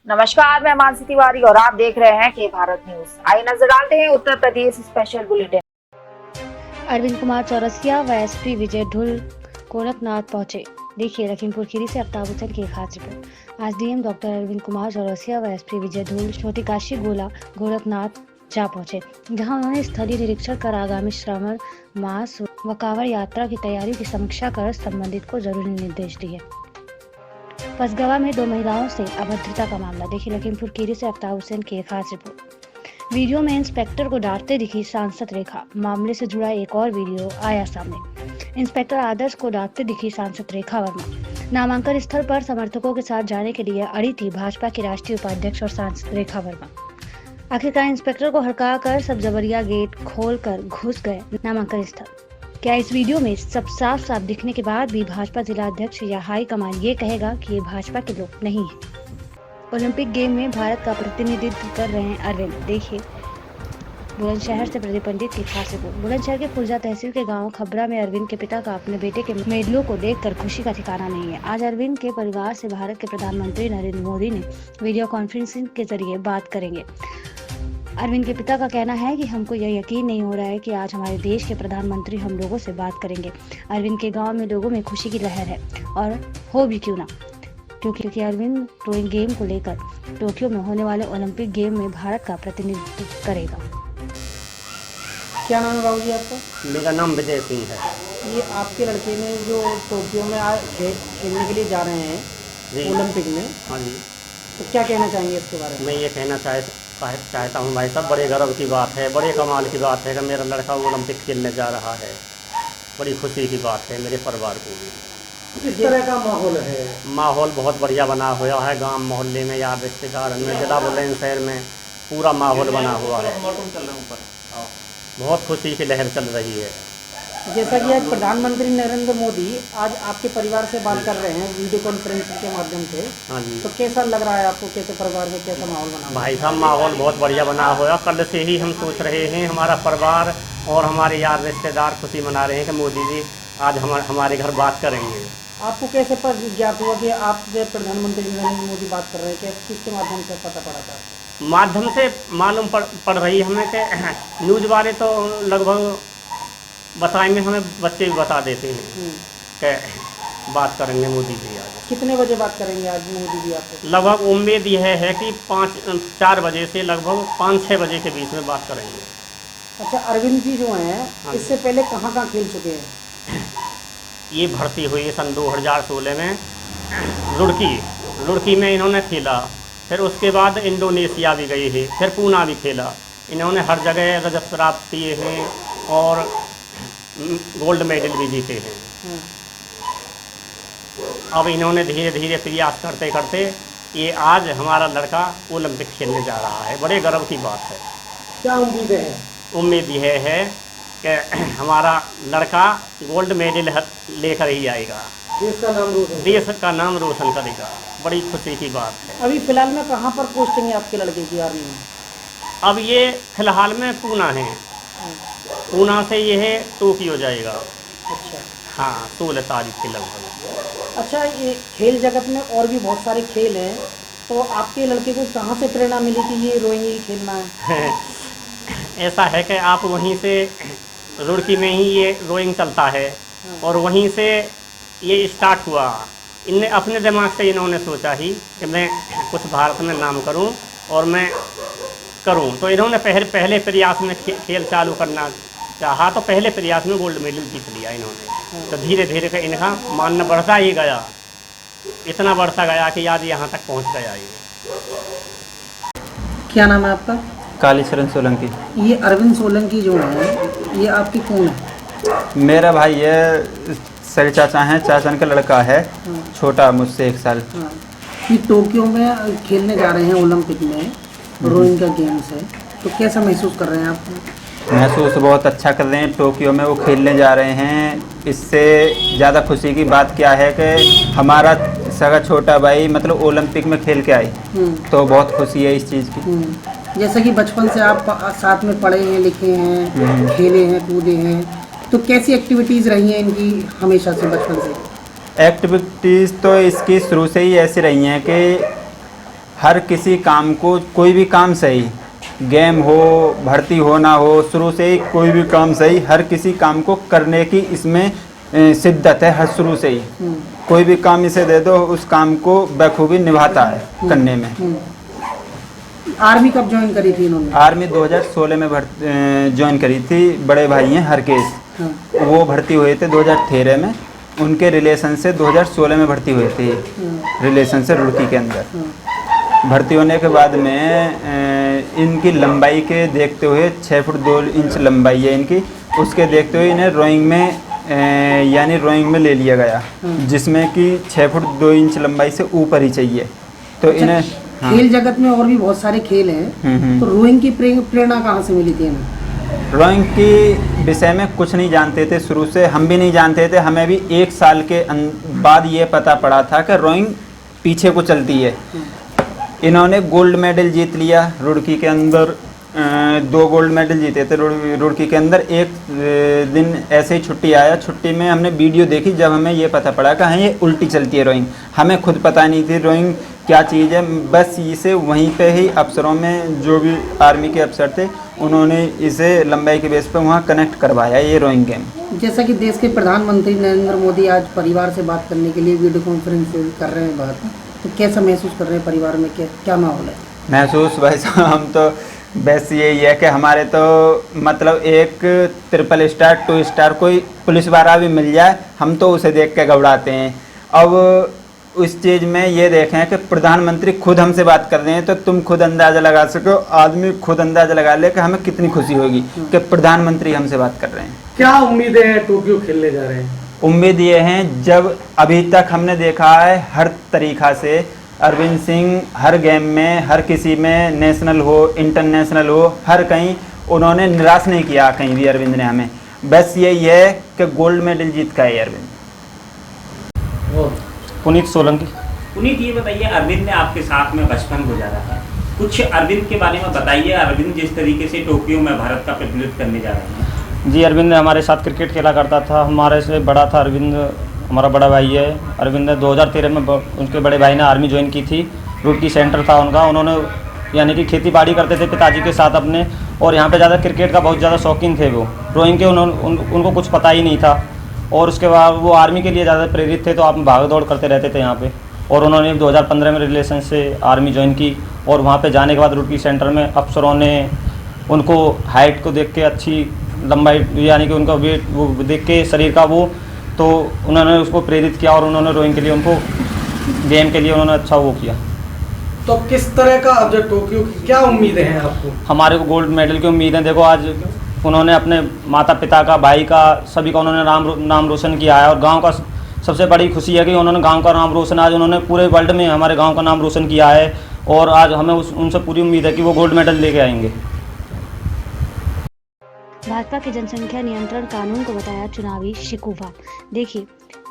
नमस्कार, मैं मानसी तिवारी और आप देख रहे हैं के भारत न्यूज। आइए नजर डालते हैं उत्तर प्रदेश स्पेशल बुलेटिन। अरविंद कुमार चौरसिया व एसपी विजय ढुल गोरखनाथ पहुंचे। देखिए लखीमपुर खीरी से आफ्ताब हुसैन की खास रिपोर्ट। आज डीएम डॉक्टर अरविंद कुमार चौरसिया व एसपी विजय ढुल छोटी काशी गोला गोरखनाथ जा पहुंचे, जहां उन्होंने स्थलीय निरीक्षण कर आगामी श्रावण मास व कांवड़ यात्रा की तैयारियों की समीक्षा कर संबंधित को जरूरी निर्देश दिए। पसगवा में 2 महिलाओं से अभद्रता का मामला। देखिए लखीमपुर खीरी से आफ्ताब हुसैन की खास रिपोर्ट। वीडियो में इंस्पेक्टर को डांटते दिखी सांसद रेखा। मामले से जुड़ा एक और वीडियो आया सामने। इंस्पेक्टर आदर्श को डांटते दिखी सांसद रेखा वर्मा। नामांकन स्थल पर समर्थकों के साथ जाने के लिए अड़ी थी भाजपा की राष्ट्रीय उपाध्यक्ष और सांसद रेखा वर्मा। आखिरकार इंस्पेक्टर को हड़का कर सब जबरिया गेट खोलकर घुस गए नामांकन स्थल। क्या इस वीडियो में सब साफ साफ दिखने के बाद भी भाजपा जिला अध्यक्ष या हाई कमान ये कहेगा कि ये भाजपा के लोग नहीं है? ओलंपिक गेम में भारत का प्रतिनिधित्व कर रहे हैं अरविंद। देखिए बुलंदशहर से प्रदीप पंडित की खास रिपोर्ट। बुलंदशहर के फुलजा तहसील के गांव खबरा में अरविंद के पिता का अपने बेटे के मेडलों को देखकर खुशी का ठिकाना नहीं है। आज अरविंद के परिवार से भारत के प्रधानमंत्री नरेंद्र मोदी ने वीडियो कॉन्फ्रेंसिंग के जरिए बात करेंगे। अरविंद के पिता का कहना है कि हमको यह यकीन नहीं हो रहा है कि आज हमारे देश के प्रधानमंत्री हम लोगों से बात करेंगे। अरविंद के गांव में लोगों में खुशी की लहर है और हो भी क्यों ना, क्योंकि अरविंद रोइंग गेम को लेकर टोक्यो में होने वाले ओलंपिक गेम में भारत का प्रतिनिधित्व करेगा। क्या नाम है बाबू जी आपका? मेरा नाम विजय सिंह है। ये आपके लड़के ने जो टोक्यो में आज खेलने के लिए जा रहे हैं जी ओलंपिक में, हाँ जी, तो क्या कहना चाहेंगे इसके बारे में? मैं ये कहना चाहता हूँ भाई साहब, बड़े गर्व की बात है, बड़े कमाल की बात है कि मेरा लड़का ओलंपिक खेलने जा रहा है। बड़ी खुशी की बात है मेरे परिवार को भी। किस तरह का माहौल है? माहौल बहुत बढ़िया बना हुआ है। गांव मोहल्ले में या रिश्तेदार में जिला बुलंदशहर में पूरा माहौल बना हुआ है। बहुत खुशी की लहर चल रही है। जैसा कि आज प्रधानमंत्री नरेंद्र मोदी आज आपके परिवार से बात कर रहे हैं वीडियो कॉन्फ्रेंसिंग के माध्यम से, हाँ जी, तो कैसा लग रहा है आपको? कैसे परिवार में कैसा माहौल बना हुआ है? भाई साहब माहौल बहुत बढ़िया बना हुआ है। कल से ही हम सोच रहे हैं, हमारा परिवार और हमारे यार रिश्तेदार खुशी मना रहे हैं कि मोदी जी आज हमारे घर बात करेंगे। आपको कैसे पर ज्ञात हुआ कि आपसे प्रधानमंत्री नरेंद्र मोदी बात कर रहे हैं? किसके माध्यम से पता पड़ा था? माध्यम से मालूम पड़ रही हमें कि न्यूज़ वाले तो लगभग बताएंगे, हमें बच्चे भी बता देते हैं कि बात करेंगे मोदी जी आज। कितने बजे बात करेंगे आज मोदी जी आपको? लगभग उम्मीद यह है कि 4 बजे से लगभग 5-6 बजे के बीच में बात करेंगे। अच्छा, अरविंद जी जो हैं हाँ, इससे पहले कहाँ कहाँ खेल चुके हैं? ये भर्ती हुई है सन 2016 में रुड़की में इन्होंने खेला। फिर उसके बाद इंडोनेशिया भी गए हैं, फिर पूना भी खेला। इन्होंने हर जगह रजत प्राप्त किए हैं और गोल्ड मेडल भी जीते हैं। अब इन्होंने धीरे धीरे प्रयास करते करते ये आज हमारा लड़का ओलंपिक खेलने जा रहा है। बड़े गर्व की बात है। क्या उम्मीद है? उम्मीद यह है कि हमारा लड़का गोल्ड मेडल लेकर ही आएगा, देश का नाम रोशन करेगा। बड़ी खुशी की बात है। अभी फिलहाल में कहाँ पर पोस्टिंग है आपके लड़के की आर्मी में? अब ये फिलहाल में पूना है। पूना से ये है टोक्यो जाएगा। अच्छा हाँ, 16 तारीख के लगभग। अच्छा, ये खेल जगत में और भी बहुत सारे खेल हैं, तो आपके लड़के को कहाँ से प्रेरणा मिली कि ये रोइंग ही खेलना है? ऐसा है कि आप वहीं से रुड़की में ही ये रोइंग चलता है और वहीं से ये स्टार्ट हुआ। इनने अपने दिमाग से इन्होंने सोचा ही कि मैं कुछ भारत में नाम करूं और मैं करूं, तो इन्होंने पहले प्रयास में खेल चालू करना चाहा, तो पहले प्रयास में गोल्ड मेडल जीत लिया इन्होंने। तो धीरे धीरे का इनका मानना बढ़ता ही गया, इतना बढ़ता गया कि आज यहाँ तक पहुँच गया ये। क्या नाम है आपका? कालीचरण सोलंकी। ये अरविंद सोलंकी जो है ये आपकी कौन है? मेरा भाई है, सर चाचा हैं, चाचा का लड़का है, छोटा मुझसे 1 साल। हाँ, ये टोक्यो में खेलने जा रहे हैं ओलंपिक में, रोइंग का गेम्स है, तो कैसा महसूस कर रहे हैं आप? महसूस बहुत अच्छा कर रहे हैं। टोक्यो में वो खेलने जा रहे हैं। इससे ज़्यादा खुशी की बात क्या है कि हमारा सगा छोटा भाई मतलब ओलंपिक में खेल के आए, तो बहुत खुशी है इस चीज़ की। जैसे कि बचपन से आप साथ में पढ़े हैं, लिखे हैं, खेले हैं, कूदे हैं, तो कैसी एक्टिविटीज़ रही हैं इनकी हमेशा से बचपन से? एक्टिविटीज़ तो इसकी शुरू से ही ऐसी रही हैं कि हर किसी काम को, कोई भी काम सही, गेम हो, भर्ती हो ना हो, शुरू से ही कोई भी काम सही, हर किसी काम को करने की इसमें शिद्दत है हर शुरू से ही। कोई भी काम इसे दे दो, उस काम को बखूबी निभाता है करने में। आर्मी कब ज्वाइन करी थी इन्होंने? आर्मी 2016 में ज्वाइन करी थी। बड़े भाई हैं हरकेश, वो भर्ती हुए थे 2013 में, उनके रिलेशन से 2016 में भर्ती हुए थे, रिलेशन से रुड़की के अंदर। भर्ती होने के बाद में इनकी लंबाई के देखते हुए 6 फुट 2 इंच लंबाई है इनकी, उसके देखते हुए इन्हें रोइंग में यानी रोइंग में ले लिया गया, जिसमें कि 6 फुट 2 इंच लंबाई से ऊपर ही चाहिए। तो इन्हें खेल जगत में और भी बहुत सारे खेल हैं, तो रोइंग की प्रेरणा कहाँ से मिली थी इन्हें? रोइंग की विषय में कुछ नहीं जानते थे शुरू से, हम भी नहीं जानते थे। हमें भी 1 साल के बाद ये पता पड़ा था कि रोइंग पीछे को चलती है। इन्होंने गोल्ड मेडल जीत लिया रुड़की के अंदर, 2 गोल्ड मेडल जीते थे रुड़की के अंदर। एक दिन ऐसे ही छुट्टी आया, छुट्टी में हमने वीडियो देखी, जब हमें ये पता पड़ा कि हाँ ये उल्टी चलती है रोइंग। हमें खुद पता नहीं थी रोइंग क्या चीज़ है, बस इसे वहीं पे ही अफसरों में, जो भी आर्मी के अफसर थे, उन्होंने इसे लंबाई के बेस पे वहाँ कनेक्ट करवाया ये रोइंग गेम। जैसा कि देश के प्रधानमंत्री नरेंद्र मोदी आज परिवार से बात करने के लिए वीडियो कॉन्फ्रेंस कर रहे हैं बात, तो कैसा महसूस कर रहे हैं परिवार में, क्या माहौल है? महसूस भाई साहब, हम तो बस यही है कि हमारे तो मतलब एक 3 स्टार 2 स्टार कोई पुलिस वाला भी मिल जाए, हम तो उसे देख के घबराते हैं। अब उस चीज़ में ये देखें कि प्रधानमंत्री खुद हमसे बात कर रहे हैं, तो तुम खुद अंदाज़ा लगा सको, आदमी खुद अंदाज़ा लगा ले कि हमें कितनी खुशी होगी कि प्रधानमंत्री हमसे बात कर रहे हैं। क्या उम्मीदें हैं टोक्यो खेलने जा रहे हैं? उम्मीद ये हैं, जब अभी तक हमने देखा है हर तरीक़ा से अरविंद सिंह हर गेम में, हर किसी में, नेशनल हो इंटरनेशनल हो, हर कहीं उन्होंने निराश नहीं किया कहीं भी अरविंद ने हमें। बस यही है कि गोल्ड मेडल जीत का है अरविंद। पुनीत सोलंकी। पुनीत, ये बताइए, अरविंद ने आपके साथ में बचपन गुजारा है, कुछ अरविंद के बारे में बताइए। अरविंद जिस तरीके से टोक्यो में भारत का प्रतिनिधित्व करने जा रहे हैं। जी, अरविंद ने हमारे साथ क्रिकेट खेला करता था, हमारे से बड़ा था। अरविंद हमारा बड़ा भाई है। अरविंद ने 2013 में उनके बड़े भाई ने आर्मी ज्वाइन की थी, रुड़की सेंटर था उनका। उन्होंने यानी कि खेती बाड़ी करते थे पिताजी के साथ अपने, और यहाँ पे ज़्यादा क्रिकेट का बहुत ज़्यादा शौकीन थे वो। रोइंग के उनको कुछ पता ही नहीं था, और उसके बाद वो आर्मी के लिए ज़्यादा प्रेरित थे, तो आप भाग दौड़ करते रहते थे यहाँ पे। और उन्होंने 2015 में रिलेशन से आर्मी ज्वाइन की, और वहाँ पे जाने के बाद रुड़की सेंटर में अफसरों ने उनको हाइट को देख के, अच्छी लंबाई यानी कि उनका वेट वो देख के शरीर का वो, तो उन्होंने उसको प्रेरित किया, और उन्होंने रोइंग के लिए उनको गेम के लिए उन्होंने अच्छा वो किया। तो किस तरह का अब जो टोक्यो की क्या उम्मीदें हैं आपको? हमारे को गोल्ड मेडल की उम्मीद है। देखो, आज उन्होंने अपने माता पिता का, भाई का, सभी का उन्होंने नाम रोशन किया है, और गांव का सबसे बड़ी खुशी है कि उन्होंने गांव का नाम रोशन, आज उन्होंने पूरे वर्ल्ड में हमारे गांव का नाम रोशन किया है, और आज हमें उनसे पूरी उम्मीद है कि वो गोल्ड मेडल लेके आएंगे। भाजपा के जनसंख्या नियंत्रण कानून को बताया चुनावी शिकूफा। देखिए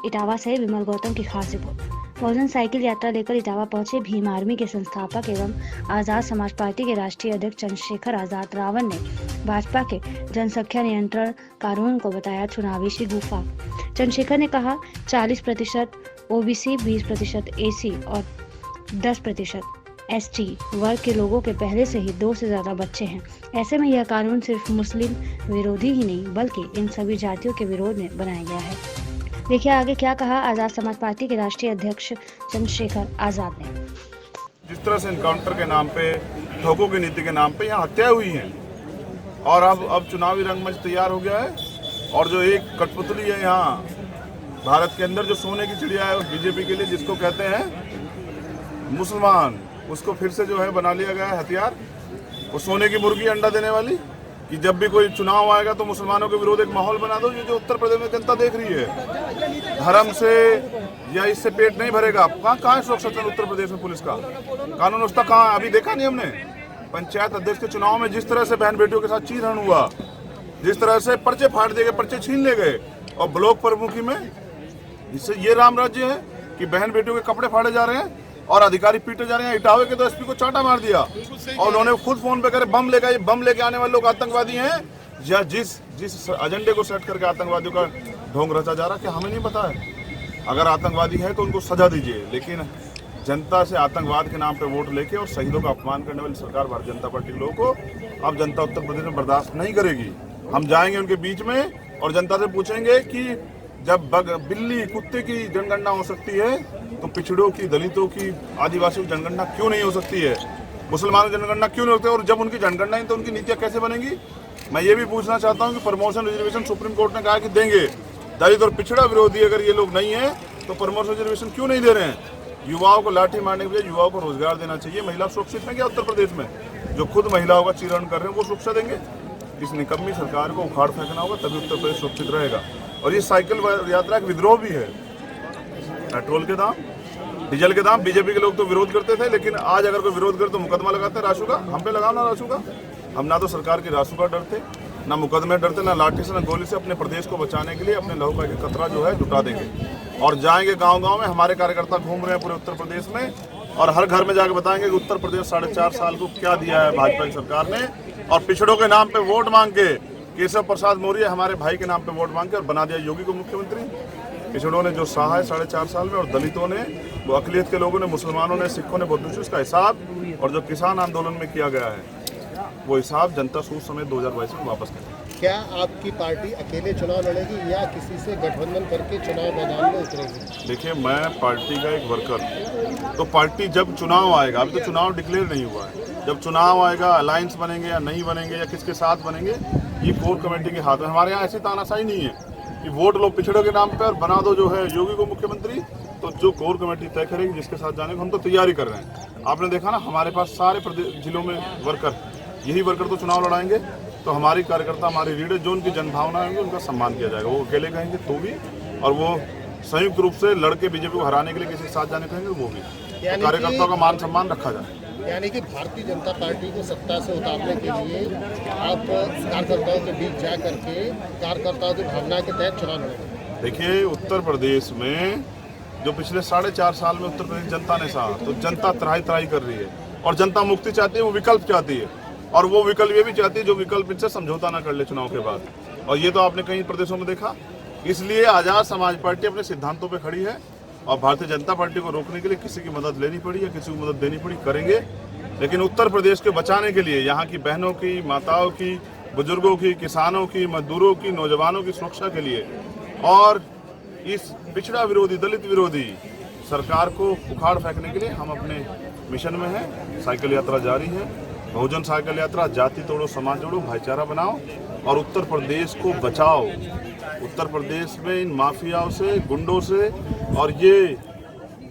इटावा से विमल गौतम की खास रिपोर्ट। बहुजन साइकिल यात्रा लेकर इटावा पहुंचे भीम आर्मी के संस्थापक एवं आजाद समाज पार्टी के राष्ट्रीय अध्यक्ष चंद्रशेखर आजाद रावण ने भाजपा के जनसंख्या नियंत्रण कानून को बताया चुनावी शिकूफा। चंद्रशेखर ने कहा 40% ओबीसी, 20% एसी और 10% एसटी वर्ग के लोगों के पहले से ही 2 से ज़्यादा बच्चे हैं। ऐसे में यह कानून सिर्फ मुस्लिम विरोधी ही नहीं बल्कि इन सभी जातियों के विरोध में बनाया गया है। देखिए आगे क्या कहा आजाद समाज पार्टी के राष्ट्रीय अध्यक्ष चंद्रशेखर आजाद ने। जिस तरह से इनकाउंटर के नाम पे, ठोकों की नीति के नाम पे यहाँ हत्याएं हुई हैं, और अब चुनावी रंगमंच तैयार हो गया है, और जो एक कठपुतली है यहाँ भारत के अंदर, जो सोने की चिड़िया है बीजेपी के लिए, जिसको कहते हैं मुसलमान, उसको फिर से जो है बना लिया गया है हथियार। वो सोने की मुर्गी अंडा देने वाली, कि जब भी कोई चुनाव आएगा तो मुसलमानों के विरोध एक माहौल बना दो। ये जो उत्तर प्रदेश में जनता देख रही है, धर्म से या इससे पेट नहीं भरेगा। कहाँ है सुरक्षा उत्तर प्रदेश में? पुलिस का कानून उसका कहाँ? अभी देखा नहीं हमने पंचायत अध्यक्ष के चुनाव में जिस तरह से बहन बेटियों के साथ चीरहरण हुआ, जिस तरह से पर्चे फाड़ दिए गए, पर्चे छीन ले गए, और ब्लॉक प्रमुखी में इससे ये राम राज्य है कि बहन बेटियों के कपड़े फाड़े जा रहे हैं और अधिकारी पीटे जा रहे हैं। इटावे के तो एसपी को चाटा मार दिया, और उन्होंने खुद फोन पे करे बम लेके आने वाले लोग आतंकवादी हैं, या जिस एजेंडे को सेट करके आतंकवादियों का ढोंग रचा जा रहा है, कि हमें नहीं पता है। अगर आतंकवादी है तो उनको सजा दीजिए, लेकिन जनता से आतंकवाद के नाम पे वोट लेके और शहीदों का अपमान करने वाली सरकार भारतीय जनता पार्टी के लोगों को अब जनता उत्तर प्रदेश में बर्दाश्त नहीं करेगी। हम जाएंगे उनके बीच में और जनता से पूछेंगे कि जब बिल्ली कुत्ते की जनगणना हो सकती है तो पिछड़ों की, दलितों की, आदिवासियों की जनगणना क्यों नहीं हो सकती है, मुसलमानों की जनगणना क्यों नहीं होती है, और जब उनकी जनगणना है तो उनकी नीतियाँ कैसे बनेगी। मैं ये भी पूछना चाहता हूँ कि प्रमोशन रिजर्वेशन सुप्रीम कोर्ट ने कहा कि देंगे, दलित और पिछड़ा विरोधी अगर ये लोग नहीं है तो प्रमोशन रिजर्वेशन क्यों नहीं दे रहे हैं। युवाओं को लाठी मारने के बजाय युवाओं को रोजगार देना चाहिए। महिला सुरक्षित है क्या उत्तर प्रदेश में? जो खुद महिलाओं का चीरण कर रहे हैं वो सुरक्षा देंगे? इस निकम्मी सरकार को उखाड़ फेंकना होगा, तभी उत्तर प्रदेश सुरक्षित रहेगा। और ये साइकिल यात्रा एक विद्रोह भी है। पेट्रोल के दाम, डीजल के दाम, बीजेपी के लोग तो विरोध करते थे, लेकिन आज अगर कोई विरोध करे तो मुकदमा लगाते हैं राशु का। हम पे लगाओ ना राशु का। हम ना तो सरकार की राशु का डरते, ना मुकदमे डरते, ना लाठी से, ना गोली से। अपने प्रदेश को बचाने के लिए अपने लहू का एक कतरा जो है जुटा देंगे और जाएंगे गांव-गांव में। हमारे कार्यकर्ता घूम रहे हैं पूरे उत्तर प्रदेश में और हर घर में जाकर बताएंगे कि उत्तर प्रदेश 4.5 साल को क्या दिया है भाजपा की सरकार ने। और पिछड़ों के नाम पे वोट मांग के केशव प्रसाद मौर्य हमारे भाई के नाम पे वोट मांग के और बना दिया योगी को मुख्यमंत्री। पिछड़ों ने जो सहा है 4.5 साल में, और दलितों ने, वो अकलियत के लोगों ने, मुसलमानों ने, सिखों ने, बौद्धों ने, उसका हिसाब और जो किसान आंदोलन में किया गया है वो हिसाब जनता सूद समेत 2022 में वापस करेगी। क्या आपकी पार्टी अकेले चुनाव लड़ेगी या किसी से गठबंधन करके चुनाव मैदान में उतरेगी? देखिए, मैं पार्टी का एक वर्कर, तो पार्टी जब चुनाव आएगा, अभी तो चुनाव डिक्लेयर नहीं हुआ है, जब चुनाव आएगा अलायंस बनेंगे या नहीं बनेंगे या किसके साथ बनेंगे ये कोर कमेटी के हाथ में। हमारे यहाँ ऐसी तानाशाही नहीं है कि वोट लो पिछड़ों के नाम पे और बना दो जो है योगी को मुख्यमंत्री। तो जो कोर कमेटी तय करेगी जिसके साथ जाने को, हम तो तैयारी कर रहे हैं। आपने देखा ना, हमारे पास सारे जिलों में वर्कर, यही वर्कर तो चुनाव लड़ाएंगे। तो हमारी कार्यकर्ता, हमारी लीडर, जो उनकी जनभावना होंगी उनका सम्मान किया जाएगा। वो अकेले कहेंगे तो भी, और वो संयुक्त रूप से लड़के बीजेपी को हराने के लिए किसी के साथ जाने कहेंगे वो भी। कार्यकर्ताओं का मान सम्मान रखा जाए। यानी कि भारतीय जनता पार्टी को सत्ता से उतारने के लिए आप कार्यकर्ताओं के बीच जा करके कार्यकर्ताओं की भावना के तहत चुनाव लड़ेंगे। देखिए, उत्तर प्रदेश में जो पिछले 4.5 साल में उत्तर प्रदेश जनता ने सहा, तो जनता त्राही त्राही कर रही है और जनता मुक्ति चाहती है, वो विकल्प चाहती है। और वो विकल्प ये भी चाहती है जो विकल्प इनसे समझौता ना कर ले चुनाव के बाद। और ये तो आपने कई प्रदेशों में देखा। इसलिए आज़ाद समाज पार्टी अपने सिद्धांतों पे खड़ी है और भारतीय जनता पार्टी को रोकने के लिए किसी की मदद लेनी पड़ी या किसी को मदद देनी पड़ी करेंगे। लेकिन उत्तर प्रदेश के बचाने के लिए, यहाँ की बहनों की, माताओं की, बुजुर्गों की, किसानों की, मजदूरों की, नौजवानों की सुरक्षा के लिए और इस पिछड़ा विरोधी, दलित विरोधी सरकार को उखाड़ फेंकने के लिए हम अपने मिशन में हैं। साइकिल यात्रा जारी है, बहुजन साइकिल यात्रा। जाति तोड़ो, समाज जोड़ो, भाईचारा बनाओ और उत्तर प्रदेश को बचाओ। उत्तर प्रदेश में इन माफियाओं से, गुंडों से और ये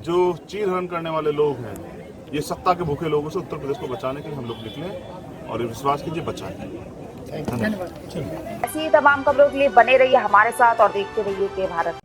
जो चीरहरण करने वाले लोग हैं, ये सत्ता के भूखे लोगों से उत्तर प्रदेश को बचाने के लिए हम लोग निकले और विश्वास कीजिए बचाएंगे। ऐसी तमाम खबरों के लिए बने रहिए हमारे साथ और देखते रहिए के भारत।